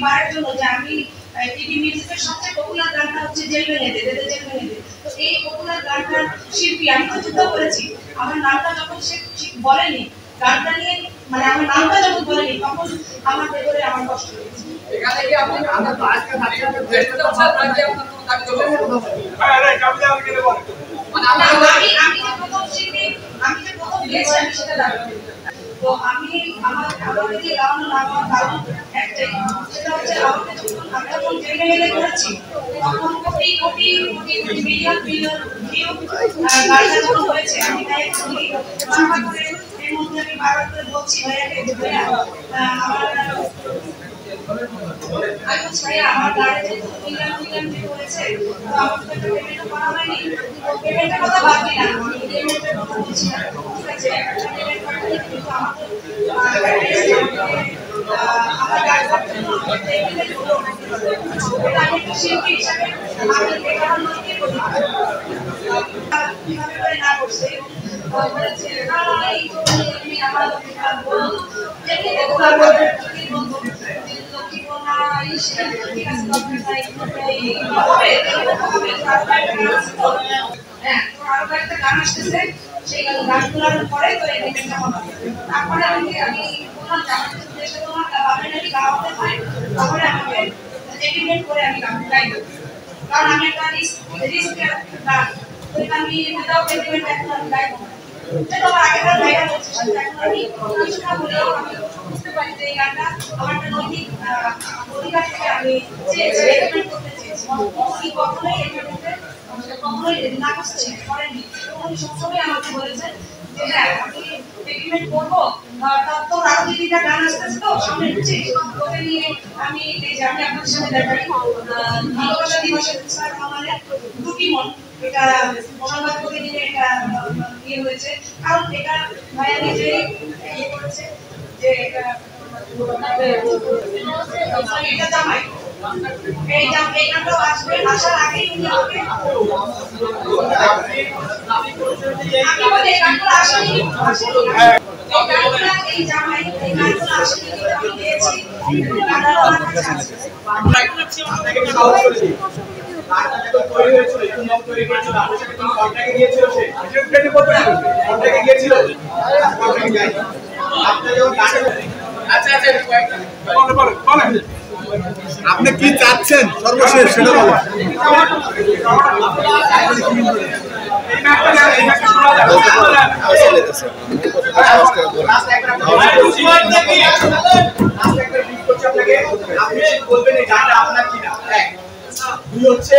বারের জন্য যে আমি টিভি মিউজিকের সবচেয়ে পপুলার গানটা হচ্ছে জেল ভেঙে দে দে জেল ভেঙে দে। তো এই পপুলার গানটার শিল্পী আমি তো যুদ্ধ করেছি, আমার নামটা যখন সে বলেনি, গানটা নিয়ে মানে আমার নামটা যখন বলেনি, তখন আমার ভেতরে আমার কষ্ট হয়েছে। এখানে কি আপনি আমরা তো আজকে থাকতে চেষ্টা করছি আপনাকে আপনার কোনো দাবি দেবো মানে আমি যে প্রথম শিল্পী, আমি যে প্রথম গেয়েছি আমি সেটা দাবি করি। তো আমি আমাকে দিয়ে গাওয়ানো না গাওয়ার কারণ একটাই, সেটা হচ্ছে আমাকে যখন জেল ভেঙে দে করেছি, তখন crore crore crore million million view গানটা যখন হয়েছে, আমি তাই বারবার করে এর মধ্যে আমি বারবার করে বলছি ভাইয়াকে, ভাইয়া আমার আমার গানে যে মিলিয়ন মিলিয়ন ভিউ হয়েছে, তো আমাকে তো পেমেন্ট করা হয়নি, পেমেন্টের কথা ভাবছি না, পেমেন্টের কথা বলছি না, ঠিক আছে একটা পেমেন্ট করতে কিন্তু আমার গান করতে আমি একটা শিল্পী হিসাবে আমি বেকার নদী করি কিভাবে করে না করছে বলেছে না এই তো আমি আমার দেখে দেখো তারপরে আমি বললাম দেশে তোমার বাবা নাকি গাওয়াতে হয়, তাহলে আমাকে এগ্রিমেন্ট করে আমি গাইবো, কারণ আমি একটা রিস্ক গান, আমি উইদাউট এগ্রিমেন্ট এখন আমি গাইবো না। যেটা আমার আগেকার গাইডা বলছে, এখন আমি কিছুটা বলেও আমি বুঝতে পারি যে এই গানটা আমার একটা নৈতিক অধিকার থেকে আমি চেয়েছি, এগ্রিমেন্ট করতে চেয়েছি। উনি কখনোই এগ্রিমেন্টে কখনোই না করতে করেননি, উনি সবসময় আমাকে বলেছেন যে হ্যাঁ আমি এগ্রিমেন্ট করবো, তার তো আরো দুইটা গান আসতেছে তো সামনে হচ্ছে, ওকে নিয়ে আমি এই যে আমি আপনাদের সাথে দেখাই ভালোবাসা দিবসের স্যার আমাদের দুটি মন, এটা সংবাদ প্রতিদিনে এটা ইয়ে হয়েছে, কারণ এটা ভাইয়া নিজেই ইয়ে করেছে যে এটা জামাই এই গানটাও আসবে, আসার আগেই উনি আমাকে আমি বলি এই গানগুলো আসেনি এই জামাই এই গানগুলো আসেনি আমি গিয়েছি গানটা আমার কাছে আছে। তৈরি হয়েছিল তৈরি করেছিল আপনার সাথে কোনো কন্ট্যাক্টে গিয়েছিল, সে কন্ট্যাক্টে গিয়েছিল আপনি যখন আচ্ছা আচ্ছা বলেন আপনি কি চাচ্ছেন সর্বশেষ সেটা বলুন। আপনি বলবেন এই গানটা আপনার কিনা, এক দুই হচ্ছে